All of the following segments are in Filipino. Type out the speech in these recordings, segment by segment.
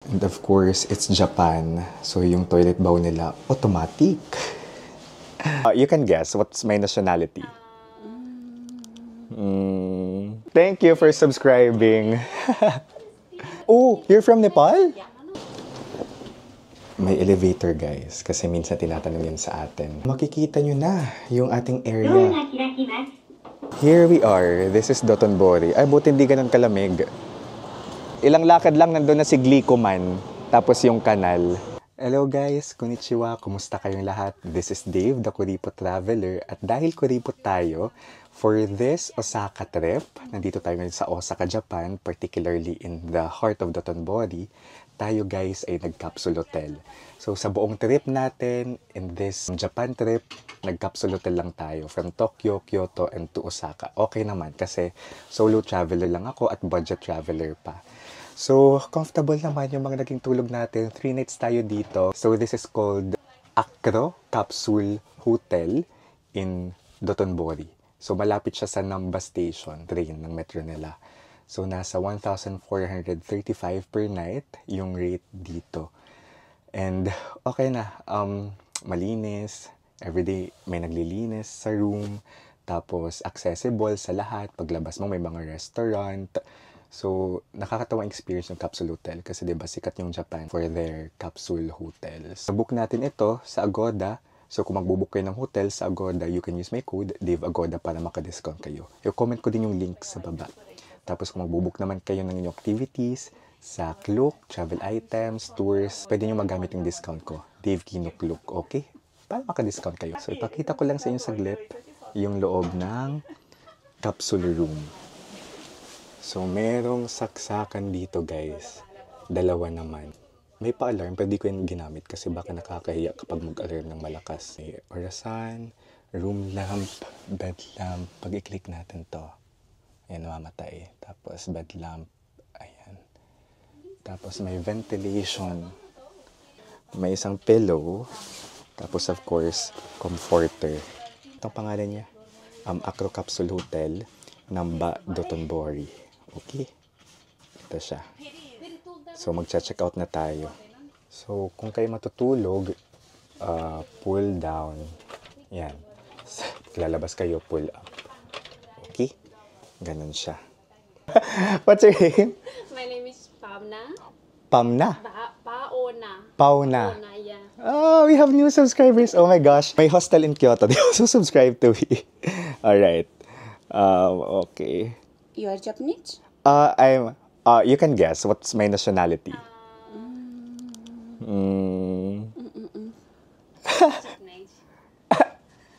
And of course, it's Japan. So yung toilet bowl nila, automatic. You can guess what's my nationality. Thank you for subscribing. Oh, you're from Nepal? May elevator guys, kasi minsan tinatanong yan sa atin. Makikita nyo na yung ating area. Here we are. This is Dotonbori. Ay, buti hindi ganun kalamig. Ilang lakad lang nandun na si Glicoman. Tapos yung kanal. Hello guys, konnichiwa. Kumusta kayong lahat? This is Dave, the Kuripot Traveler. At dahil kuripot tayo, for this Osaka trip, nandito tayo ngayon sa Osaka, Japan, particularly in the heart of Dotonbori, tayo guys ay nag-capsule hotel. So sa buong trip natin, in this Japan trip, nag-capsule hotel lang tayo from Tokyo, Kyoto, and to Osaka. Okay naman kasi solo traveler lang ako at budget traveler pa. So comfortable naman yung mga naging tulog natin. 3 nights tayo dito. So this is called Acro Capsule Hotel in Dotonbori. So malapit siya sa Namba Station, train ng metro nila. So, nasa 1,435 per night yung rate dito. And, okay na. Malinis. Everyday may naglilinis sa room. Tapos, accessible sa lahat. Paglabas mo, may mga restaurant. So, nakakatawang experience yung capsule hotel. Kasi, diba, sikat yung Japan for their capsule hotels. So, book natin ito sa Agoda. So, kung magbubook kayo ng hotel sa Agoda, you can use my code, DaveAgoda, para makadiscount kayo. I-comment ko din yung link sa baba. Tapos kung magbubook naman kayo ng inyong activities sa Klook, travel items, tours, pwede nyo magamit yung discount ko. Dave Kino Klook, okay? Para makadiscount kayo. So ipakita ko lang sa inyo saglit yung loob ng capsule room. So merong saksakan dito guys. Dalawa naman. May pa-alarm, pwede ko yung ginamit kasi baka nakakahiya kapag mag-alarm ng malakas. May orasan, room lamp, bed lamp. Pag i-click natin to, ayan, mamatay. Tapos, bed lamp. Ayan. Tapos, may ventilation. May isang pillow. Tapos, of course, comforter. Itong pangalan niya. Acro Capsule Hotel. Namba Dotonbori. Okay? Ito siya. So, magcha-check out na tayo. So, kung kayo matutulog, pull down. Yan. Lalabas kayo, pull up. Okay? Ganun siya. What's your name? My name is Pamna. Pamna? Paona. Paona. Paona, yeah. Oh, we have new subscribers. Oh my gosh. May hostel in Kyoto. They also subscribe to me. Alright. Okay. You are Japanese? You can guess. What's my nationality?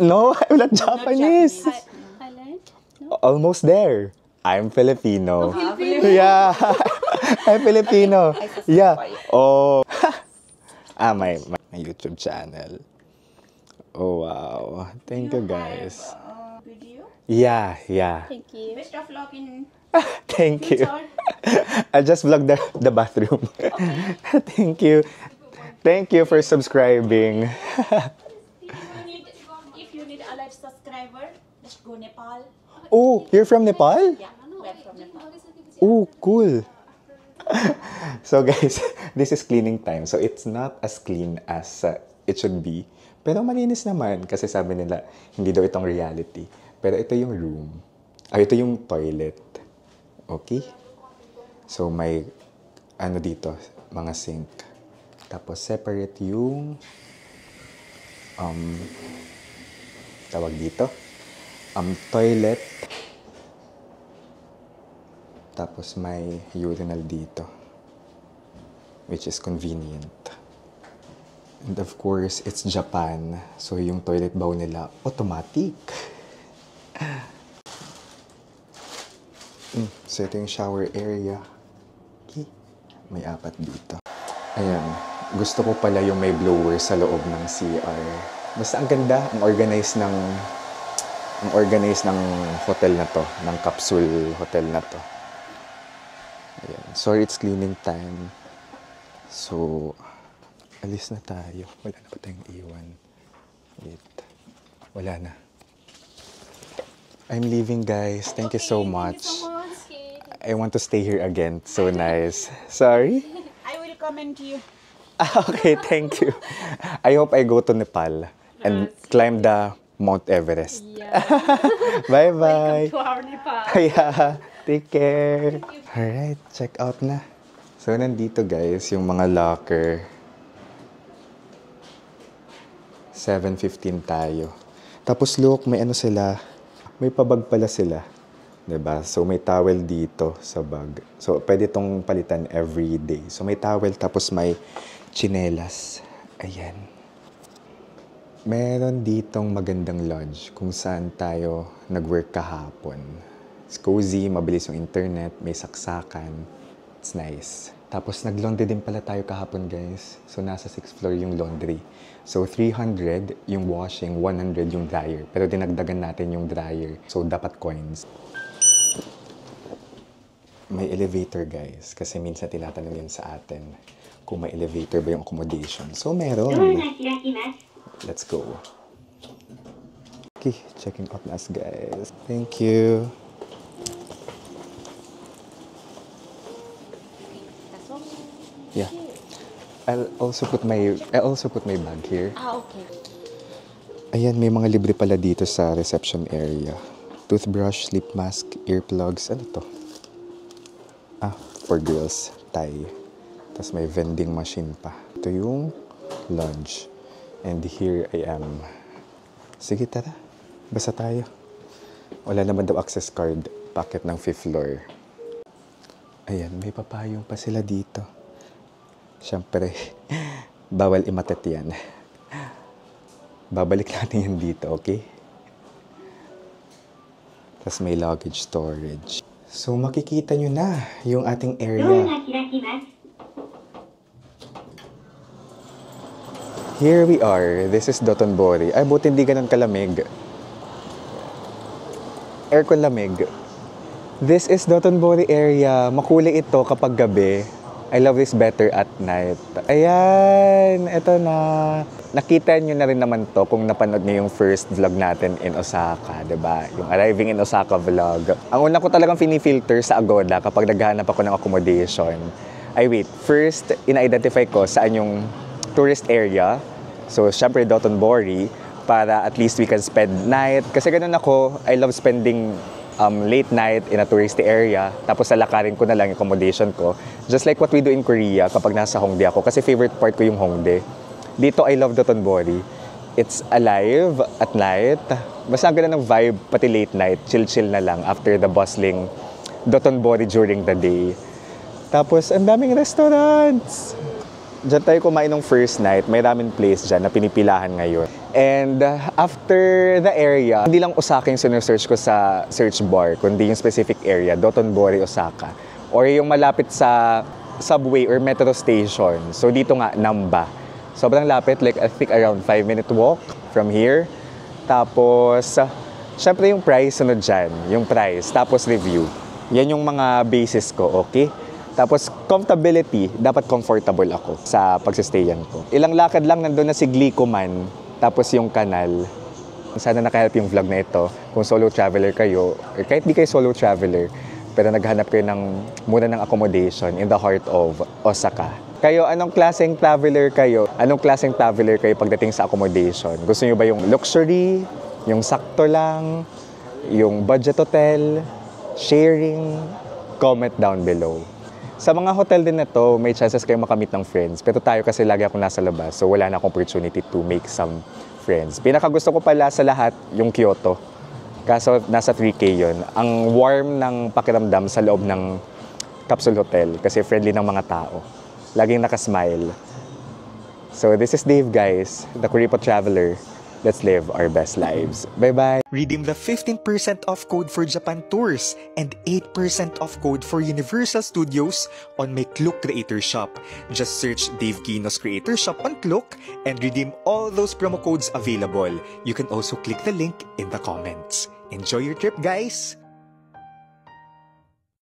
No, I'm not Japanese. Thailand? Almost there. I'm Filipino. Filipino? Yeah. I'm Filipino. Yeah. Oh. My YouTube channel. Oh, wow. Thank you, guys. Video. Yeah. Thank you. Best of luck in Thank you. future. I'll just vlog the bathroom. Thank you. Thank you for subscribing. If you need a live subscriber, just go Nepal. Oh, you're from Nepal? Yeah, we're from Nepal. Oh, cool. So guys, this is cleaning time. So it's not as clean as it should be. Pero malinis naman kasi sabi nila, hindi daw itong reality. Pero ito yung room. Ito yung toilet. Okay? So may ano dito, mga sink. Tapos separate yung tawag dito, toilet. Tapos may urinal dito, which is convenient. And of course, it's Japan. So yung toilet bowl nila, automatic. So ito yung shower area. Okay. May 4 dito. Ayan. Gusto ko pala yung may blower sa loob ng CR. Basta ang ganda, ang organized ng hotel na to, ng capsule hotel na to. Ayan. Sorry, it's cleaning time. So, alis na tayo. Wala na ba tayong iwan? Wait. Wala na. I'm leaving, guys. Thank you so much. I want to stay here again. So nice. Sorry? I will come comment you. Okay, thank you. I hope I go to Nepal and climb the Mount Everest. Yeah. Bye-bye. To our Nepal. Yeah, take care. Alright, check out na. So, nandito guys, yung mga locker. 7:15 tayo. Tapos look, may ano sila, may pabag pala sila. 'Di ba? So, may towel dito sa bag. So, pwede itong palitan every day. So, may towel tapos may tsinelas. Ayan. Meron ditong magandang lodge kung saan tayo nag-work kahapon. It's cozy, mabilis yung internet, may saksakan. It's nice. Tapos nag-laundry din pala tayo kahapon, guys. So nasa 6th floor yung laundry. So 300 yung washing, 100 yung dryer. Pero dinagdagan natin yung dryer. So dapat coins. May elevator, guys. Kasi minsan tinatanong yan sa atin kung may elevator ba yung accommodation. So meron. Let's go. Okay, checking out nas, guys. Thank you. Yeah. I'll also put my bag here. Okay. Ayan, may mga libre pala dito sa reception area. Toothbrush, lip mask, earplugs. Ano to? For girls. Tie. Tapos may vending machine pa. Ito yung lunch. And here I am. Sige, tara. Basta tayo. Wala naman daw access card. Packet ng 5th floor. Ayan, may papayong pa sila dito. Siyempre, bawal imatet yan. Babalik natin yan dito, okay? Tapos may luggage storage. So, makikita nyo na yung ating area. Here we are. This is Dotonbori. Ay, buti hindi ganun kalamig. Aircon lamig. This is Dotonbori area. Makulay ito kapag gabi. I love this better at night. Ayan, eto na. Nakita nyo na rin naman to kung napanood nyo yung first vlog natin in Osaka, diba? Yung arriving in Osaka vlog. Ang una ko talagang finifilter sa Agoda kapag naghahanap ako ng accommodation. First, ina-identify ko saan yung tourist area. So, syempre, Dotonbori, para at least we can spend night. Kasi ganun ako, I love spending late night in a touristy area. Tapos lalakarin ko na lang yung accommodation ko. Just like what we do in Korea kapag nasa Hongdae ako. Kasi favorite part ko yung Hongdae. Dito, I love Dotonbori. It's alive at night. Basta ang ganda ng vibe, pati late night. Chill-chill na lang after the bustling Dotonbori during the day. Tapos, ang daming restaurants. Diyan tayo kumain ng first night. May ramen place dyan na pinipilahan ngayon. And after the area, hindi lang Osaka yung sinesearch ko sa search bar, kundi yung specific area, Dotonbori, Osaka. Or yung malapit sa subway or metro station. So dito nga, Namba. Sobrang lapit, like I think around 5-minute walk from here. Tapos, syempre yung price, sunod dyan. Yung price, tapos review. Yan yung mga basis ko, okay? Tapos, comfortability, dapat comfortable ako sa pagsistayan ko. Ilang lakad lang nandun na si Glicoman, tapos yung kanal. Sana nakahelp yung vlog na ito. Kung solo traveler kayo, or kahit di kayo solo traveler, pero naghanap kayo ng mura ng accommodation in the heart of Osaka. Kayo, anong klaseng traveler kayo? Anong klaseng traveler kayo pagdating sa accommodation? Gusto nyo ba yung luxury, yung sakto lang, yung budget hotel, sharing? Comment down below. Sa mga hotel din na to, may chances kayo makamit ng friends. Pero tayo kasi lagi ako nasa labas, so wala na akong opportunity to make some friends. Pinakagusto ko pala sa lahat, yung Kyoto. Kaso nasa 3K yun. Ang warm ng pakiramdam sa loob ng capsule hotel kasi friendly ng mga tao. Laging nakasmile. So this is Dave, guys, the Kuripo Traveler. Let's live our best lives. Bye-bye! Redeem the 15% off code for Japan Tours and 8% off code for Universal Studios on my Klook Creator Shop. Just search Dave Kino's Creator Shop on Klook and redeem all those promo codes available. You can also click the link in the comments. Enjoy your trip, guys!